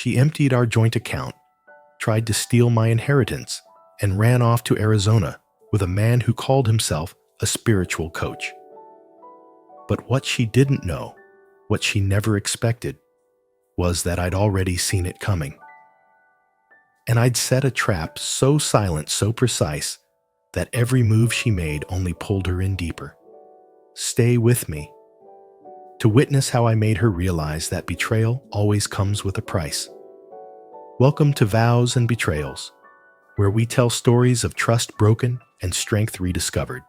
She emptied our joint account, tried to steal my inheritance, and ran off to Arizona with a man who called himself a spiritual coach. But what she didn't know, what she never expected, was that I'd already seen it coming. And I'd set a trap so silent, so precise, that every move she made only pulled her in deeper. Stay with me, to witness how I made her realize that betrayal always comes with a price. Welcome to Vows and Betrayals, where we tell stories of trust broken and strength rediscovered.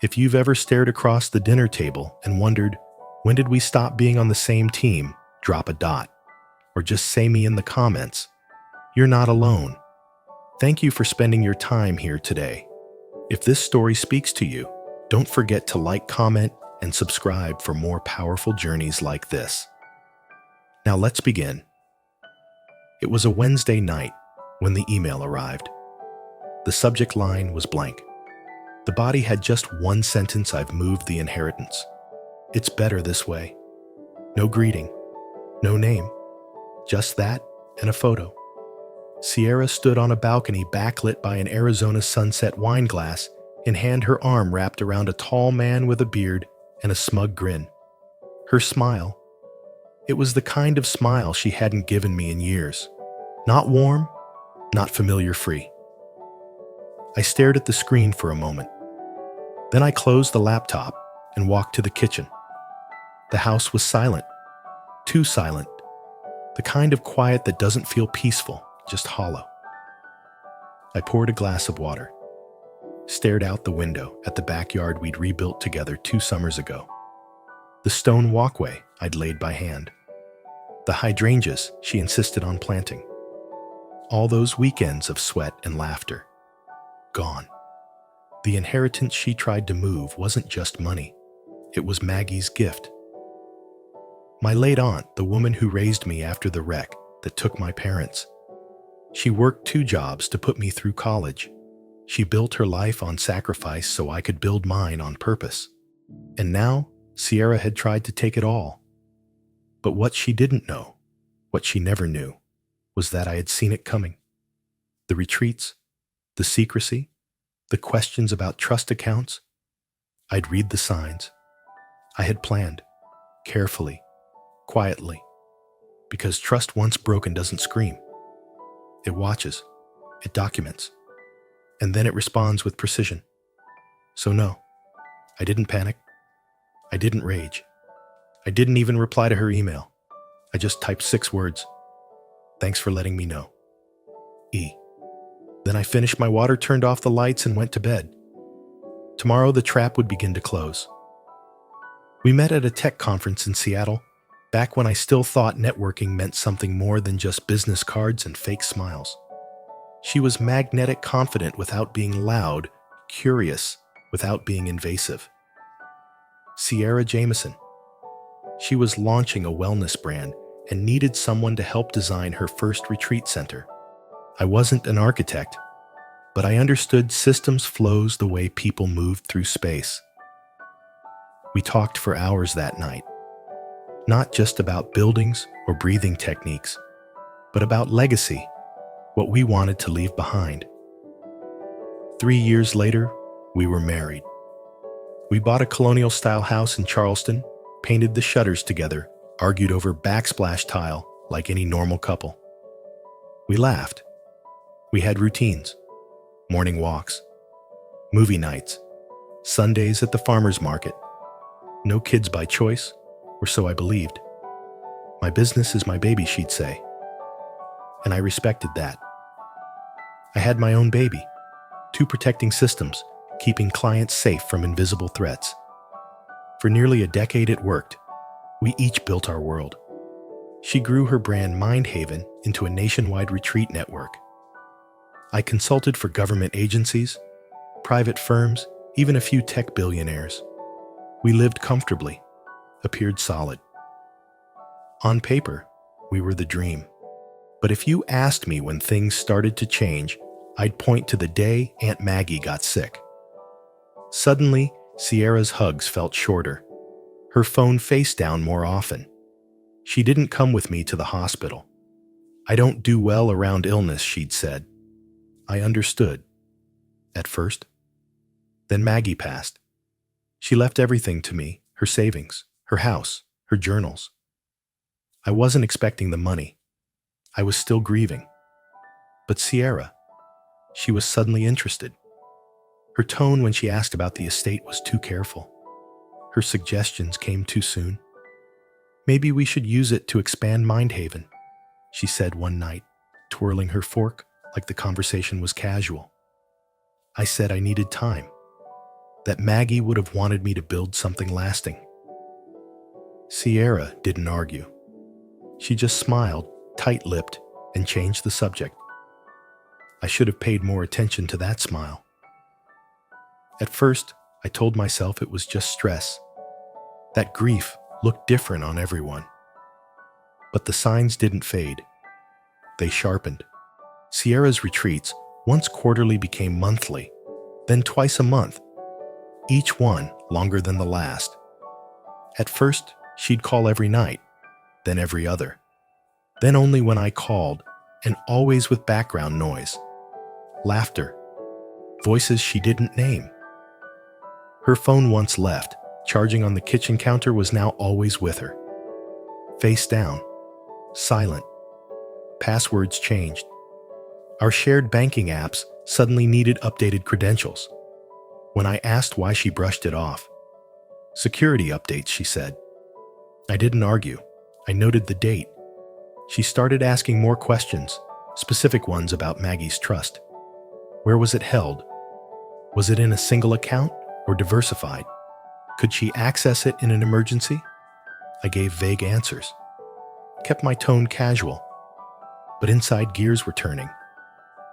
If you've ever stared across the dinner table and wondered, when did we stop being on the same team, drop a dot, or just say me in the comments. You're not alone. Thank you for spending your time here today. If this story speaks to you, don't forget to like, comment, and subscribe for more powerful journeys like this. Now let's begin. It was a Wednesday night when the email arrived. The subject line was blank. The body had just one sentence: I've moved the inheritance. It's better this way. No greeting, no name, just that and a photo. Sierra stood on a balcony backlit by an Arizona sunset wine glass, in hand, her arm wrapped around a tall man with a beard and a smug grin. Her smile, it was the kind of smile she hadn't given me in years. Not warm, not familiar-free. I stared at the screen for a moment. Then I closed the laptop and walked to the kitchen. The house was silent, too silent, the kind of quiet that doesn't feel peaceful, just hollow. I poured a glass of water, stared out the window at the backyard we'd rebuilt together 2 summers ago. The stone walkway I'd laid by hand. The hydrangeas she insisted on planting. All those weekends of sweat and laughter. Gone. The inheritance she tried to move wasn't just money. It was Maggie's gift. My late aunt, the woman who raised me after the wreck that took my parents. She worked 2 jobs to put me through college. She built her life on sacrifice so I could build mine on purpose. And now, Sierra had tried to take it all. But what she didn't know, what she never knew, was that I had seen it coming. The retreats, the secrecy, the questions about trust accounts. I'd read the signs. I had planned, carefully, quietly, because trust once broken doesn't scream. It watches, it documents, and then it responds with precision. So no, I didn't panic. I didn't rage. I didn't even reply to her email. I just typed 6 words. Thanks for letting me know. E. Then I finished my water, turned off the lights, and went to bed. Tomorrow the trap would begin to close. We met at a tech conference in Seattle, back when I still thought networking meant something more than just business cards and fake smiles. She was magnetic, confident without being loud, curious without being invasive. Sierra Jameson. She was launching a wellness brand and needed someone to help design her first retreat center. I wasn't an architect, but I understood systems flows the way people moved through space. We talked for hours that night, not just about buildings or breathing techniques, but about legacy, what we wanted to leave behind. 3 years later, we were married. We bought a colonial-style house in Charleston, painted the shutters together, argued over backsplash tile like any normal couple. We laughed. We had routines, morning walks, movie nights, Sundays at the farmer's market. No kids by choice, or so I believed. My business is my baby, she'd say. And I respected that. I had my own baby, 2 protecting systems, keeping clients safe from invisible threats. For nearly a decade it worked. We each built our world. She grew her brand Mind Haven into a nationwide retreat network. I consulted for government agencies, private firms, even a few tech billionaires. We lived comfortably, appeared solid. On paper, we were the dream. But if you asked me when things started to change, I'd point to the day Aunt Maggie got sick. Suddenly, Sierra's hugs felt shorter. Her phone face down more often. She didn't come with me to the hospital. "I don't do well around illness," she'd said. I understood. At first. Then Maggie passed. She left everything to me, her savings, her house, her journals. I wasn't expecting the money. I was still grieving. But Sierra, she was suddenly interested. Her tone when she asked about the estate was too careful. Her suggestions came too soon. "Maybe we should use it to expand Mindhaven," she said one night, twirling her fork like the conversation was casual. I said I needed time, that Maggie would have wanted me to build something lasting. Sierra didn't argue. She just smiled, tight-lipped, and changed the subject. I should have paid more attention to that smile. At first, I told myself it was just stress. That grief looked different on everyone. But the signs didn't fade. They sharpened. Sierra's retreats once quarterly became monthly, then twice a month, each one longer than the last. At first, she'd call every night, then every other, then only when I called, and always with background noise. Laughter. Voices she didn't name. Her phone once left, charging on the kitchen counter, was now always with her. Face down. Silent. Passwords changed. Our shared banking apps suddenly needed updated credentials. When I asked why, she brushed it off. "Security updates," she said. I didn't argue. I noted the date. She started asking more questions, specific ones about Maggie's trust. Where was it held? Was it in a single account or diversified? Could she access it in an emergency? I gave vague answers. Kept my tone casual. But inside gears were turning.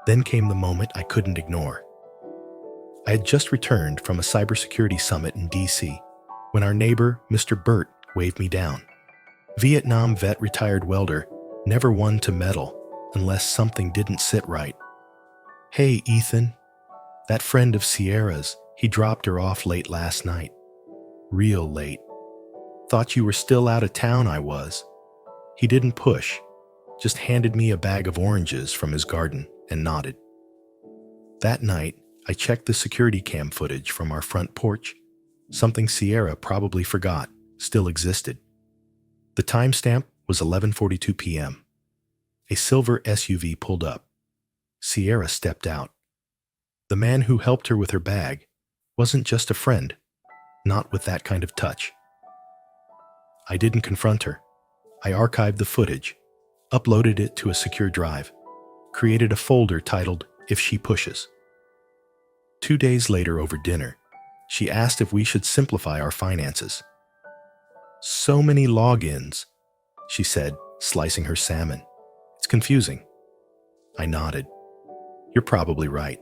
Then came the moment I couldn't ignore. I had just returned from a cybersecurity summit in DC when our neighbor, Mr. Burt, waved me down. Vietnam vet, retired welder, never one to meddle unless something didn't sit right. "Hey, Ethan. That friend of Sierra's, he dropped her off late last night. Real late. Thought you were still out of town." I was. He didn't push, just handed me a bag of oranges from his garden and nodded. That night, I checked the security cam footage from our front porch. Something Sierra probably forgot still existed. The timestamp was 11:42 p.m. A silver SUV pulled up. Sierra stepped out. The man who helped her with her bag wasn't just a friend, not with that kind of touch. I didn't confront her. I archived the footage, uploaded it to a secure drive, created a folder titled "If She Pushes." 2 days later, over dinner, she asked if we should simplify our finances. "So many logins," she said, slicing her salmon. "It's confusing." I nodded. "You're probably right."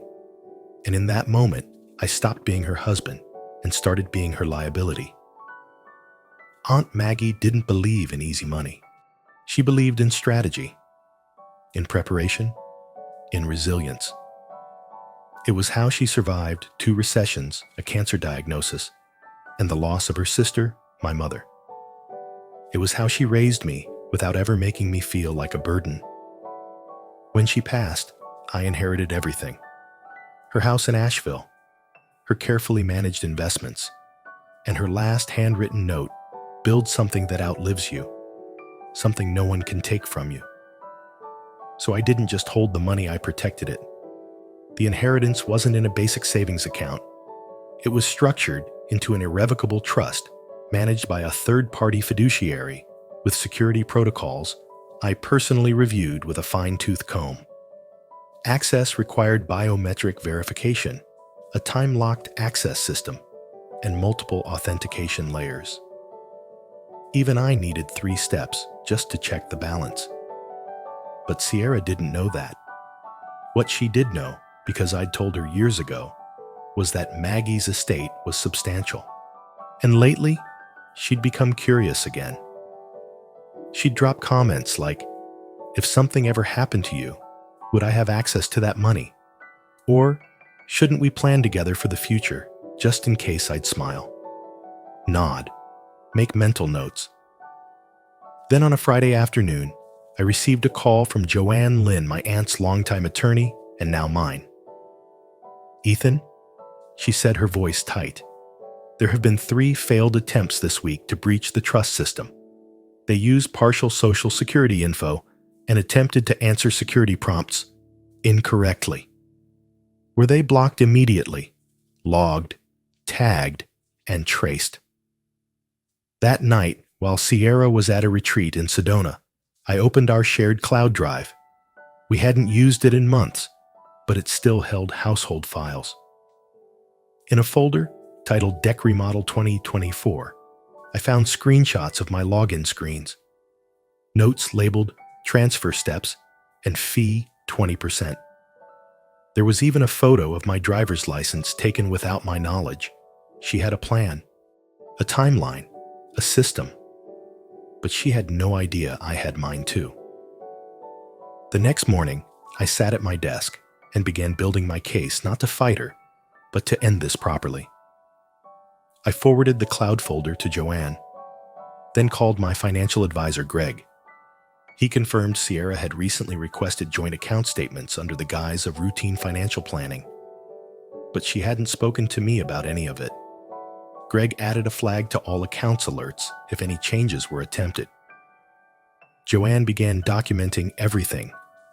And in that moment, I stopped being her husband and started being her liability. Aunt Maggie didn't believe in easy money. She believed in strategy, in preparation, in resilience. It was how she survived 2 recessions, a cancer diagnosis, and the loss of her sister, my mother. It was how she raised me without ever making me feel like a burden. When she passed, I inherited everything. Her house in Asheville, her carefully managed investments, and her last handwritten note, "Build something that outlives you, something no one can take from you." So I didn't just hold the money, I protected it. The inheritance wasn't in a basic savings account. It was structured into an irrevocable trust managed by a third-party fiduciary with security protocols I personally reviewed with a fine-tooth comb. Access required biometric verification, a time-locked access system, and multiple authentication layers. Even I needed 3 steps just to check the balance. But Sierra didn't know that. What she did know, because I'd told her years ago, was that Maggie's estate was substantial. And lately, she'd become curious again. She'd drop comments like, "If something ever happened to you, would I have access to that money? Or shouldn't we plan together for the future, just in case?" I'd smile. Nod. Make mental notes. Then on a Friday afternoon, I received a call from Joanne Lynn, my aunt's longtime attorney, and now mine. "Ethan," she said, her voice tight, "there have been 3 failed attempts this week to breach the trust system. They used partial social security info and attempted to answer security prompts incorrectly. Were they blocked immediately, logged, tagged, and traced?" That night, while Sierra was at a retreat in Sedona, I opened our shared cloud drive. We hadn't used it in months, but it still held household files. In a folder titled Deck Remodel 2024, I found screenshots of my login screens, notes labeled transfer steps and fee 20%. There was even a photo of my driver's license taken without my knowledge. She had a plan, a timeline, a system. But she had no idea I had mine too. The next morning, I sat at my desk and began building my case, not to fight her, but to end this properly. I forwarded the cloud folder to Joanne, then called my financial advisor, Greg. He confirmed Sierra had recently requested joint account statements under the guise of routine financial planning, but she hadn't spoken to me about any of it. Greg added a flag to all accounts alerts if any changes were attempted. Joanne began documenting everything: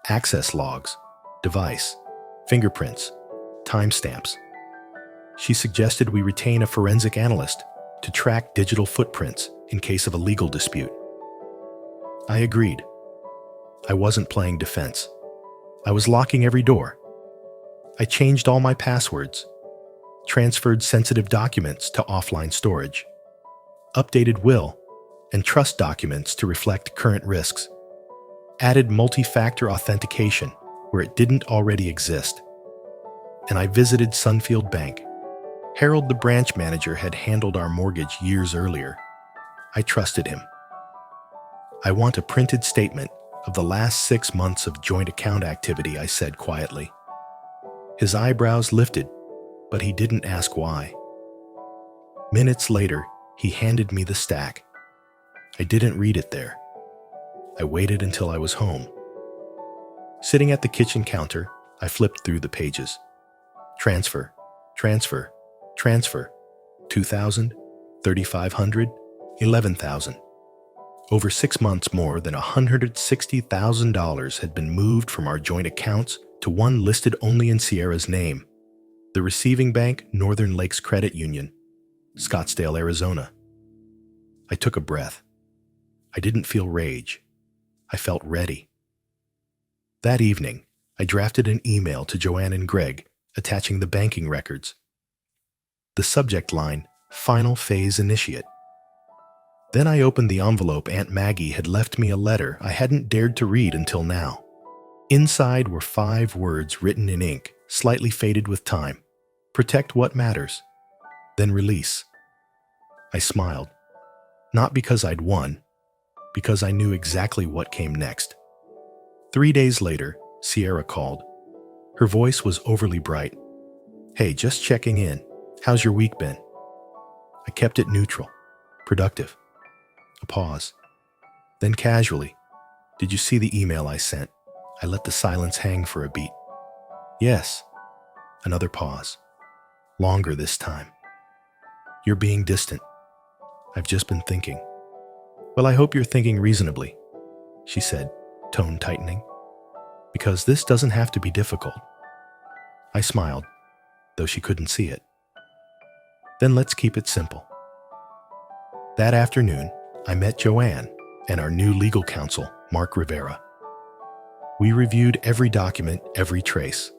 access logs, device, fingerprints, timestamps. She suggested we retain a forensic analyst to track digital footprints in case of a legal dispute. I agreed. I wasn't playing defense. I was locking every door. I changed all my passwords, transferred sensitive documents to offline storage, updated will and trust documents to reflect current risks, added multi-factor authentication where it didn't already exist, and I visited Sunfield Bank. Harold, the branch manager, had handled our mortgage years earlier. I trusted him. "I want a printed statement of the last 6 months of joint account activity," I said quietly. His eyebrows lifted, but he didn't ask why. Minutes later, he handed me the stack. I didn't read it there. I waited until I was home. Sitting at the kitchen counter, I flipped through the pages. Transfer, transfer, transfer. 2,000, 3,500, 11,000. Over 6 months, more than $160,000 had been moved from our joint accounts to one listed only in Sierra's name. The receiving bank, Northern Lakes Credit Union, Scottsdale, Arizona. I took a breath. I didn't feel rage. I felt ready. That evening, I drafted an email to Joanne and Greg, attaching the banking records. The subject line, Final Phase Initiate. Then I opened the envelope Aunt Maggie had left me, a letter I hadn't dared to read until now. Inside were 5 words written in ink, slightly faded with time. Protect what matters, then release. I smiled. Not because I'd won, because I knew exactly what came next. 3 days later, Sierra called. Her voice was overly bright. "Hey, just checking in. How's your week been?" I kept it neutral, productive. A pause. Then casually, "Did you see the email I sent?" I let the silence hang for a beat. "Yes." Another pause. Longer this time. "You're being distant." "I've just been thinking." "Well, I hope you're thinking reasonably," she said, tone tightening. "Because this doesn't have to be difficult." I smiled, though she couldn't see it. "Then let's keep it simple." That afternoon, I met Joanne and our new legal counsel, Mark Rivera. We reviewed every document, every trace.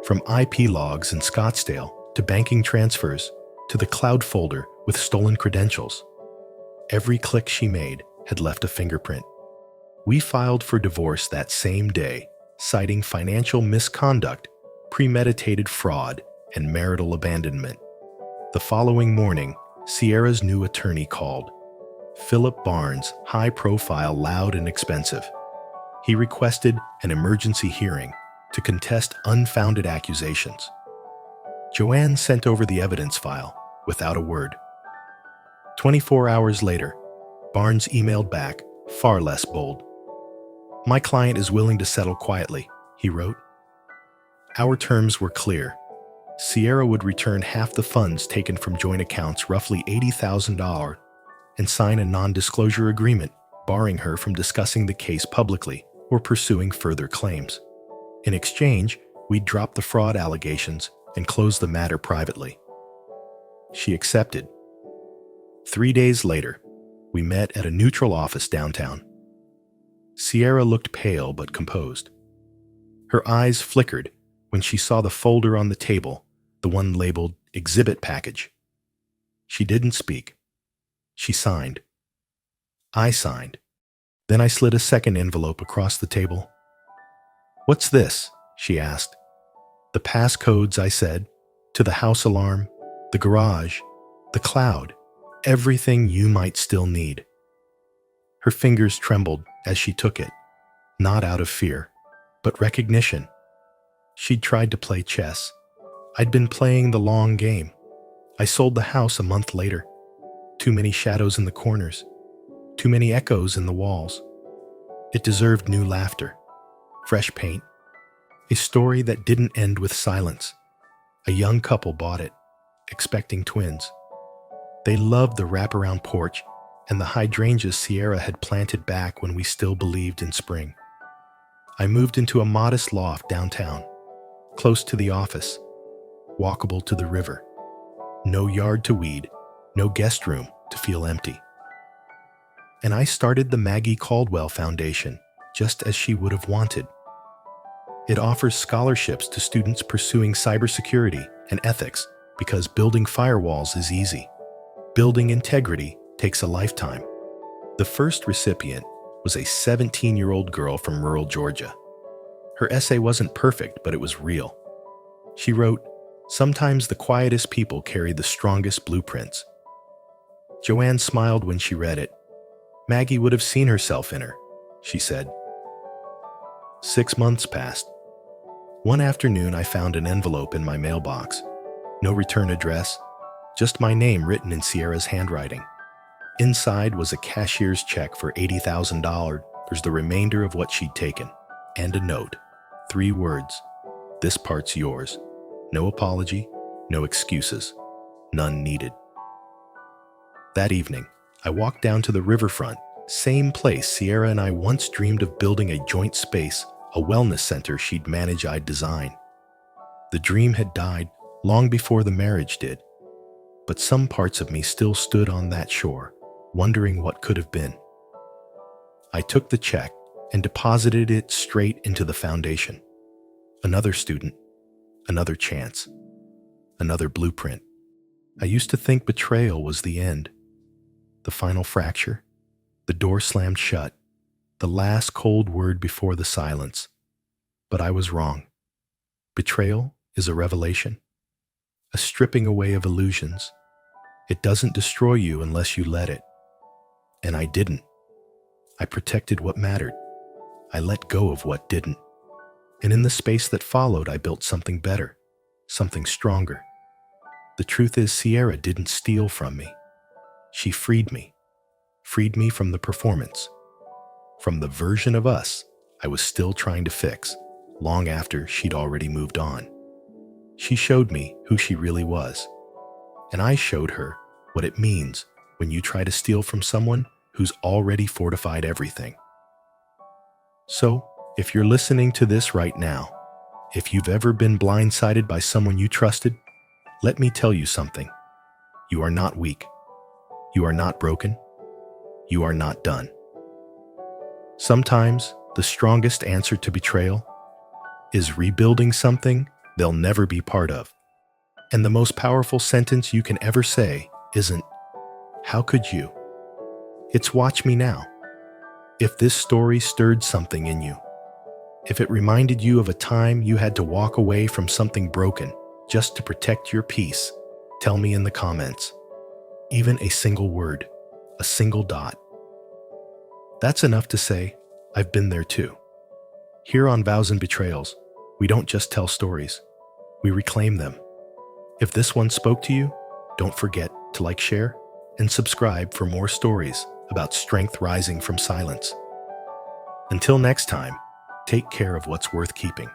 From IP logs in Scottsdale to banking transfers to the cloud folder with stolen credentials. Every click she made had left a fingerprint. We filed for divorce that same day, citing financial misconduct, premeditated fraud, and marital abandonment. The following morning, Sierra's new attorney called. Philip Barnes, high profile, loud, and expensive. He requested an emergency hearing to contest unfounded accusations. Joanne sent over the evidence file without a word. 24 hours later, Barnes emailed back, far less bold. My client is willing to settle quietly, he wrote. Our terms were clear. Sierra would return half the funds taken from joint accounts, roughly $80,000, and sign a non-disclosure agreement barring her from discussing the case publicly or pursuing further claims. In exchange, we'd drop the fraud allegations and close the matter privately. She accepted. 3 days later, we met at a neutral office downtown. Sierra looked pale but composed. Her eyes flickered when she saw the folder on the table, the one labeled Exhibit Package. She didn't speak. She signed. I signed. Then I slid a second envelope across the table. "What's this?" she asked. "The passcodes," I said, "to the house alarm, the garage, the cloud, everything you might still need." Her fingers trembled as she took it, not out of fear, but recognition. She'd tried to play chess. I'd been playing the long game. I sold the house a month later. Too many shadows in the corners. Too many echoes in the walls. It deserved new laughter, fresh paint, a story that didn't end with silence. A young couple bought it, expecting twins. They loved the wraparound porch and the hydrangeas Sierra had planted back when we still believed in spring. I moved into a modest loft downtown, close to the office, walkable to the river. No yard to weed, no guest room to feel empty. And I started the Maggie Caldwell Foundation, just as she would have wanted. It offers scholarships to students pursuing cybersecurity and ethics because building firewalls is easy. Building integrity takes a lifetime. The first recipient was a 17-year-old girl from rural Georgia. Her essay wasn't perfect, but it was real. She wrote, "Sometimes the quietest people carry the strongest blueprints." Joanne smiled when she read it. Maggie would have seen herself in her, she said. 6 months passed. One afternoon, I found an envelope in my mailbox. No return address, just my name written in Sierra's handwriting. Inside was a cashier's check for $80,000, the remainder of what she'd taken, and a note. 3 words. "This part's yours." No apology, no excuses. None needed. That evening, I walked down to the riverfront, same place Sierra and I once dreamed of building a joint space, a wellness center she'd manage I'd design. The dream had died long before the marriage did, but some parts of me still stood on that shore, wondering what could have been. I took the check and deposited it straight into the foundation. Another student, another chance, another blueprint. I used to think betrayal was the end, the final fracture, the door slammed shut, the last cold word before the silence. But I was wrong. Betrayal is a revelation, a stripping away of illusions. It doesn't destroy you unless you let it. And I didn't. I protected what mattered. I let go of what didn't. And in the space that followed, I built something better, something stronger. The truth is, Sierra didn't steal from me. She freed me from the performance, from the version of us I was still trying to fix, long after she'd already moved on. She showed me who she really was, and I showed her what it means when you try to steal from someone who's already fortified everything. So, if you're listening to this right now, if you've ever been blindsided by someone you trusted, let me tell you something. You are not weak. You are not broken. You are not done. Sometimes the strongest answer to betrayal is rebuilding something they'll never be part of. And the most powerful sentence you can ever say isn't, "How could you?" It's, "Watch me now." If this story stirred something in you, if it reminded you of a time you had to walk away from something broken just to protect your peace, tell me in the comments. Even a single word, a single dot. That's enough to say, I've been there too. Here on Vows and Betrayals, we don't just tell stories, we reclaim them. If this one spoke to you, don't forget to like, share, and subscribe for more stories about strength rising from silence. Until next time, take care of what's worth keeping.